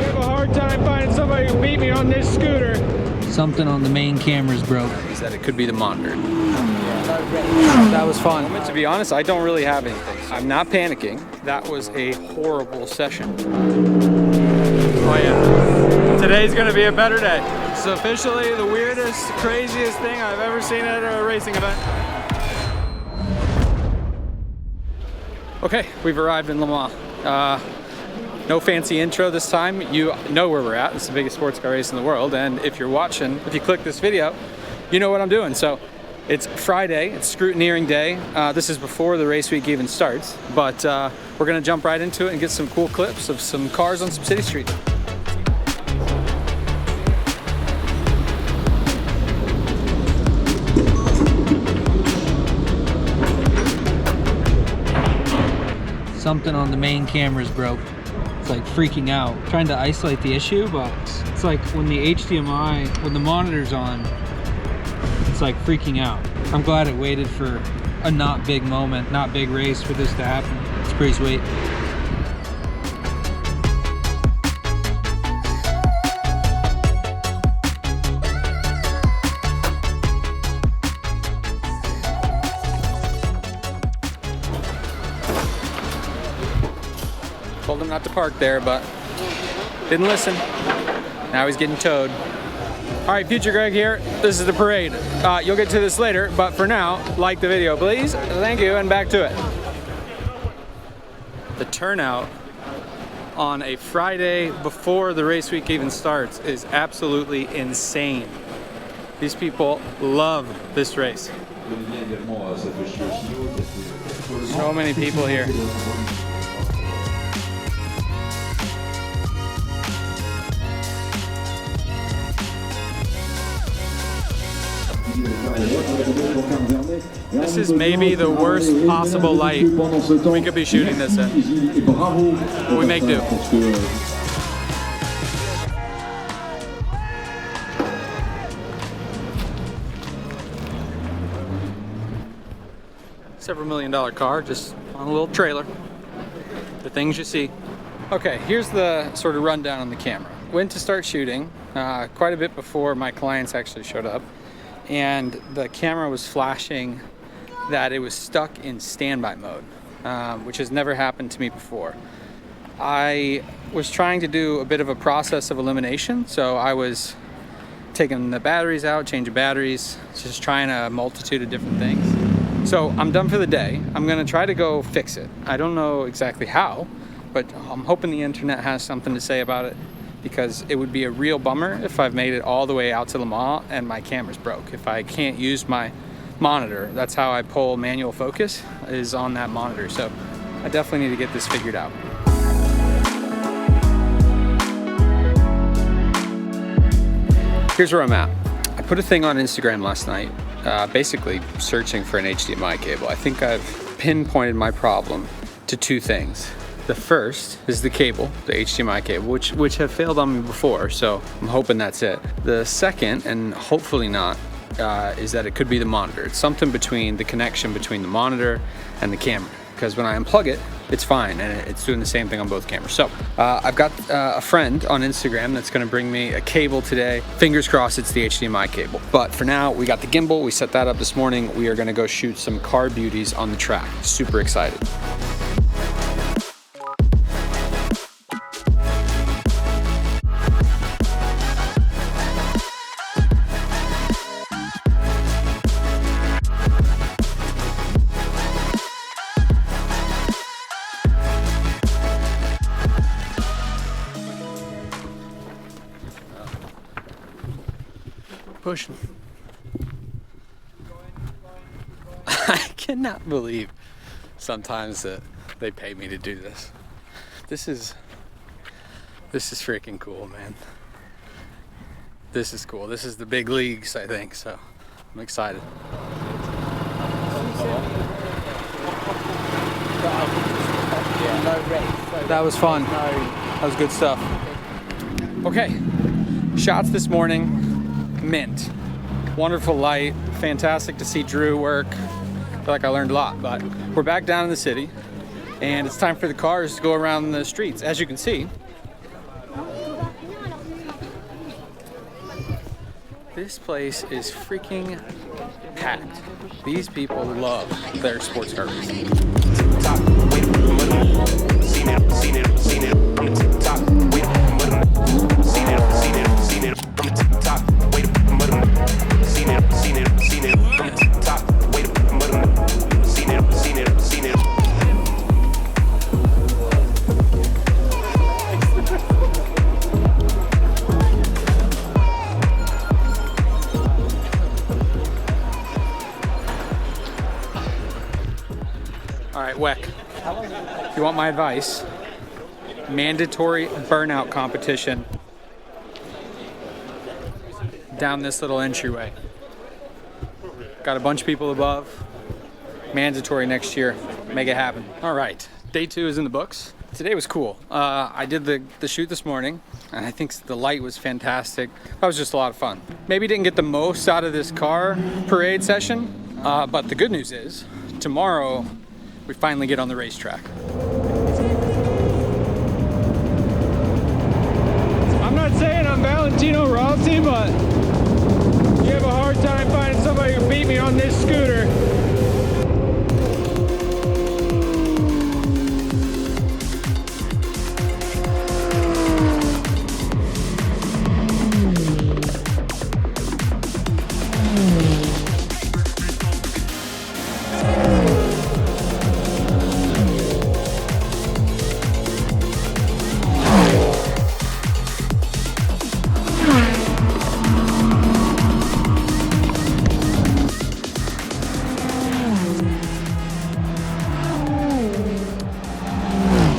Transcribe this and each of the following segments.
have a hard time finding somebody who beat me on this scooter. Something on the main camera's broke. Is that it could be the monitor. That was fun. To be honest, I don't really have anything. I'm not panicking. That was a horrible session. Oh yeah. Today's gonna be a better day. It's officially the weirdest, craziest thing I've ever seen at a racing event. Okay, we've arrived in Le Mans. No fancy intro this time. You know where we're at. It's the biggest sports car race in the world. And if you're watching, if you click this video, you know what I'm doing. So it's Friday, it's scrutineering day. This is before the race week even starts, but we're gonna jump right into it and get some cool clips of some cars on some city streets. Something on the main camera's broke. It's like freaking out. Trying to isolate the issue, but it's like when the HDMI, when the monitor's on, it's like freaking out. I'm glad it waited for a not big moment, not big race for this to happen. It's pretty sweet. Told him not to park there, but didn't listen. Now he's getting towed. All right, Future Greg here. This is the parade. You'll get to this later, but for now, like the video, please. Thank you, and back to it. The turnout on a Friday before the race week even starts is absolutely insane. These people love this race. So many people here. This is maybe the worst possible light we could be shooting this in. But we make do. Several $1 million car just on a little trailer. The things you see. Okay, here's the sort of rundown on the camera. Went to start shooting quite a bit before my clients actually showed up. And the camera was flashing that it was stuck in standby mode, which has never happened to me before. I was trying to do a bit of a process of elimination, so I was taking the batteries out, changing batteries, just trying a multitude of different things. So I'm done for the day. I'm gonna try to go fix it. I don't know exactly how, but I'm hoping the internet has something to say about it, because it would be a real bummer if I've made it all the way out to Le Mans and my camera's broke. If I can't use my monitor, that's how I pull manual focus, is on that monitor. So I definitely need to get this figured out. Here's where I'm at. I put a thing on Instagram last night, basically searching for an HDMI cable. I think I've pinpointed my problem to two things. The first is the cable, the HDMI cable, which have failed on me before, so I'm hoping that's it. The second, and hopefully not, is that it could be the monitor. It's something between the connection between the monitor and the camera, because when I unplug it, it's fine, and it's doing the same thing on both cameras. So I've got a friend on Instagram that's gonna bring me a cable today. Fingers crossed it's the HDMI cable. But for now, we got the gimbal, we set that up this morning. We are gonna go shoot some car beauties on the track. Super excited. Push. I cannot believe sometimes that they pay me to do this. This is freaking cool, man. This is cool. This is the big leagues, I think, so I'm excited. That was fun. That was good stuff. Okay, shots this morning. Mint. Wonderful light. Fantastic to see Drew work. I feel like I learned a lot, but we're back down in the city and it's time for the cars to go around the streets. As you can see, This place is freaking packed. These people love their sports car racing. All right, Weck, if you want my advice, mandatory burnout competition down this little entryway. Got a bunch of people above. Mandatory next year. Make it happen. All right, day 2 is in the books. Today was cool. I did the shoot this morning, and I think the light was fantastic. That was just a lot of fun. Maybe didn't get the most out of this car parade session, but the good news is tomorrow we finally get on the racetrack. I'm not saying I'm Valentino Rossi, but you have a hard time finding somebody who beat me on this scooter.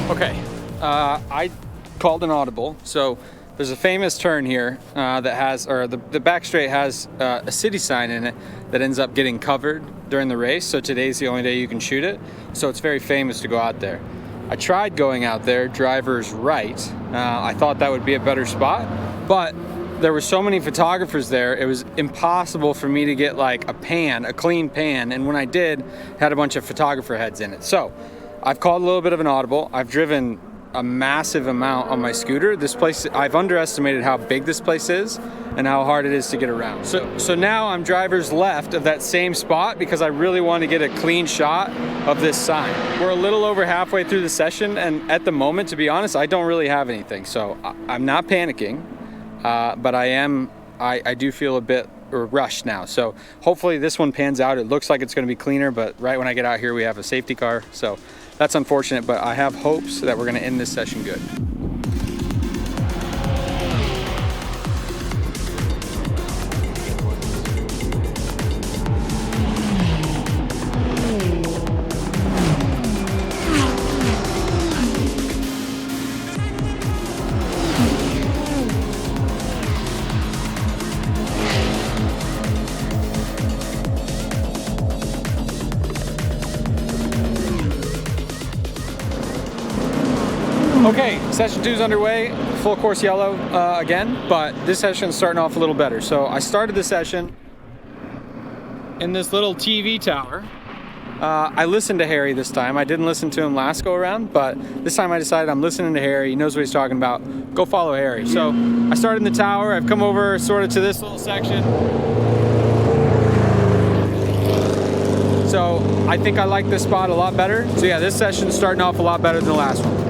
Okay, I called an audible. So there's a famous turn here that has, or the back straight has a city sign in it that ends up getting covered during the race. So today's the only day you can shoot it. So it's very famous to go out there. I tried going out there, driver's right. I thought that would be a better spot, but there were so many photographers there, it was impossible for me to get like a clean pan. And when I did, it had a bunch of photographer heads in it. So I've called a little bit of an audible. I've driven a massive amount on my scooter. This place, I've underestimated how big this place is and how hard it is to get around. So now I'm driver's left of that same spot because I really want to get a clean shot of this sign. We're a little over halfway through the session, and at the moment, to be honest, I don't really have anything. So I'm not panicking, but I do feel a bit rushed now. So hopefully this one pans out. It looks like it's going to be cleaner, but right when I get out here, we have a safety car. So that's unfortunate, but I have hopes that we're going to end this session good. Okay, session 2 is underway, full course yellow again, but this session's starting off a little better. So I started the session in this little TV tower. I listened to Harry this time. I didn't listen to him last go around, but this time I decided I'm listening to Harry. He knows what he's talking about. Go follow Harry. So I started in the tower. I've come over sort of to this little section. So I think I like this spot a lot better. So yeah, this session's starting off a lot better than the last one.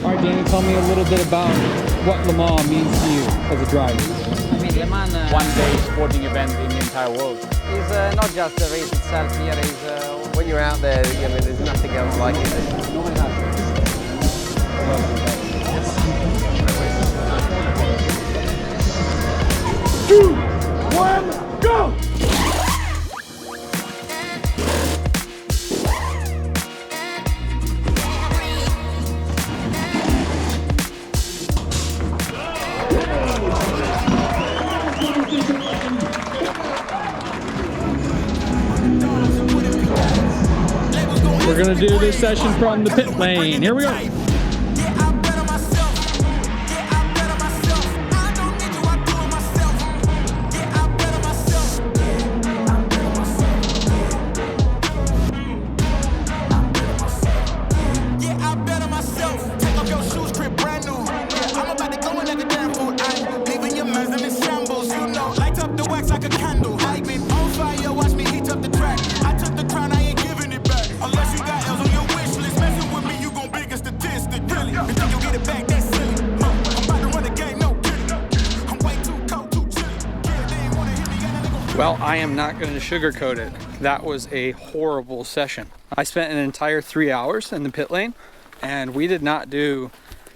All right, Danny, tell me a little bit about what Le Mans means to you as a driver. I mean, Le Mans One day sporting event in the entire world. is not just the race itself here, is When you're out there, I mean, there's nothing else like it. We're gonna do this session from the pit lane. Here we go. Well, I am not going to sugarcoat it. That was a horrible session. I spent an entire 3 hours in the pit lane, and we did not do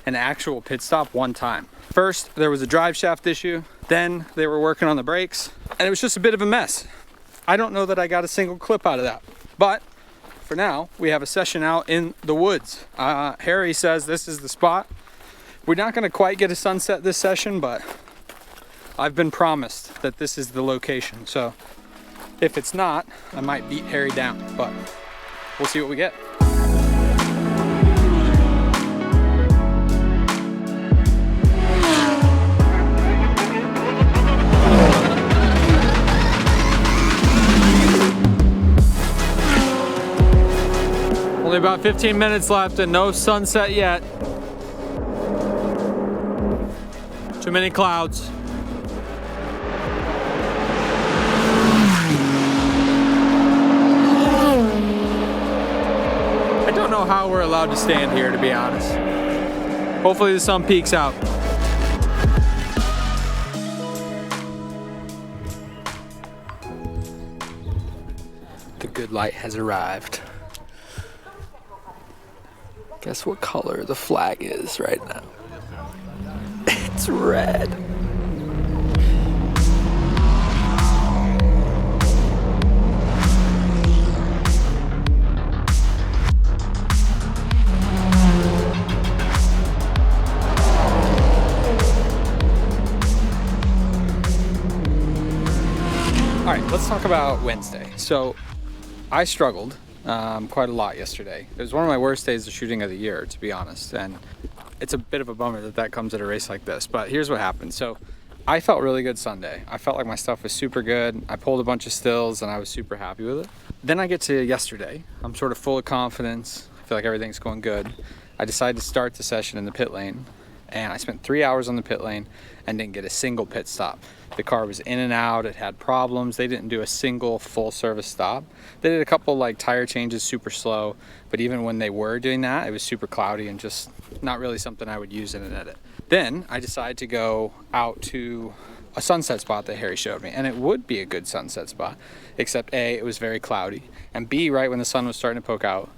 an actual pit stop one time. First, there was a drive shaft issue. Then they were working on the brakes, and it was just a bit of a mess. I don't know that I got a single clip out of that. But for now, we have a session out in the woods. Harry says this is the spot. We're not going to quite get a sunset this session, but I've been promised that this is the location. So if it's not, I might beat Harry down, but we'll see what we get. Only about 15 minutes left and no sunset yet. Too many clouds. I don't know how we're allowed to stand here, to be honest. Hopefully the sun peeks out. The good light has arrived. Guess what color the flag is right now? It's red. All right, let's talk about Wednesday. So I struggled quite a lot yesterday. It was one of my worst days of shooting of the year, to be honest, and it's a bit of a bummer that that comes at a race like this, but here's what happened. So I felt really good Sunday. I felt like my stuff was super good. I pulled a bunch of stills and I was super happy with it. Then I get to yesterday. I'm sort of full of confidence. I feel like everything's going good. I decided to start the session in the pit lane, and I spent 3 hours on the pit lane and didn't get a single pit stop. The car was in and out, it had problems. They didn't do a single full service stop. They did a couple like tire changes super slow, but even when they were doing that, it was super cloudy and just not really something I would use in an edit. Then I decided to go out to a sunset spot that Harry showed me, and it would be a good sunset spot, except A, it was very cloudy, and B, right when the sun was starting to poke out,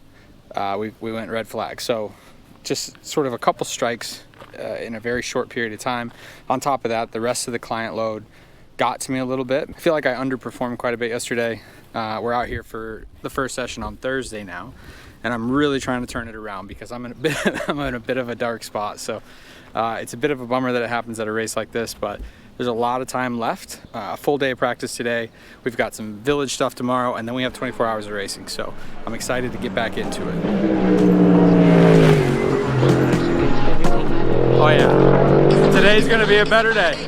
we went red flag. So just sort of a couple strikes in a very short period of time. On top of that, the rest of the client load got to me a little bit. I feel like I underperformed quite a bit yesterday. We're out here for the first session on Thursday now, and I'm really trying to turn it around because I'm in a bit of a dark spot. So it's a bit of a bummer that it happens at a race like this, but there's a lot of time left. A full day of practice today. We've got some village stuff tomorrow, and then we have 24 hours of racing. So I'm excited to get back into it. Oh yeah, today's gonna be a better day.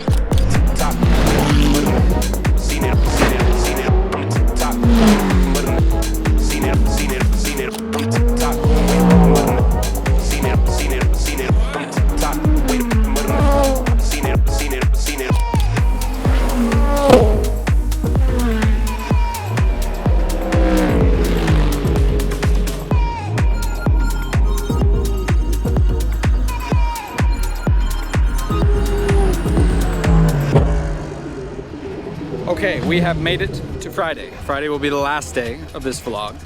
Okay, we have made it to Friday. Friday will be the last day of this vlog.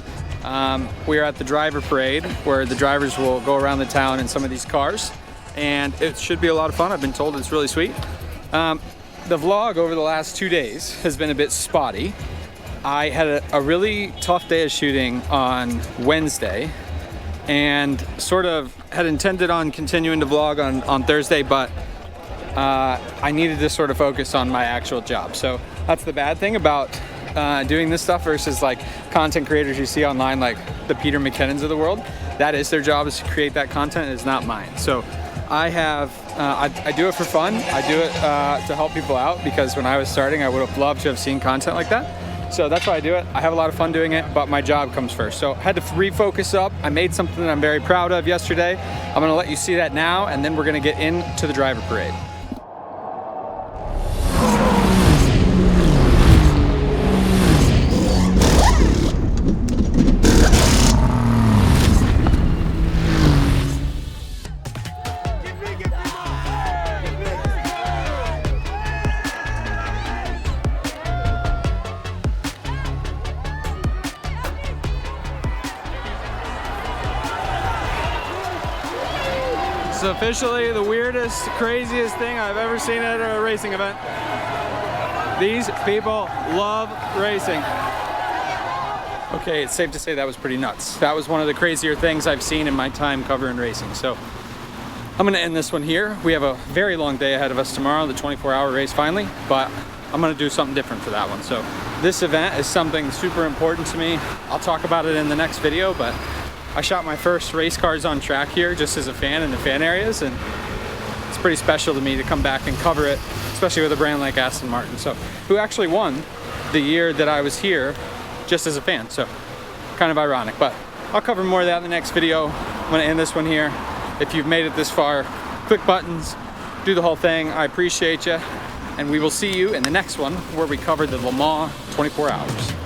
We are at the driver parade where the drivers will go around the town in some of these cars, and it should be a lot of fun. I've been told it's really sweet. The vlog over the last 2 days has been a bit spotty. I had a really tough day of shooting on Wednesday and sort of had intended on continuing to vlog on Thursday, but I needed to sort of focus on my actual job. So that's the bad thing about doing this stuff versus like content creators you see online, like the Peter McKinnons of the world. That is their job, is to create that content. It's not mine. So I have, I do it for fun. I do it to help people out, because when I was starting, I would have loved to have seen content like that. So that's why I do it. I have a lot of fun doing it, but my job comes first. So I had to refocus up. I made something that I'm very proud of yesterday. I'm gonna let you see that now, and then we're gonna get into the driver parade. It's officially the weirdest, craziest thing I've ever seen at a racing event. These people love racing. Okay, it's safe to say that was pretty nuts. That was one of the crazier things I've seen in my time covering racing. So I'm gonna end this one here. We have a very long day ahead of us tomorrow, the 24-hour race finally, but I'm gonna do something different for that one. So this event is something super important to me. I'll talk about it in the next video, but I shot my first race cars on track here just as a fan in the fan areas, and it's pretty special to me to come back and cover it, especially with a brand like Aston Martin, so who actually won the year that I was here just as a fan. So kind of ironic, but I'll cover more of that in the next video. I'm gonna end this one here. If you've made it this far, click buttons, do the whole thing. I appreciate you, and we will see you in the next one where we cover the Le Mans 24 hours.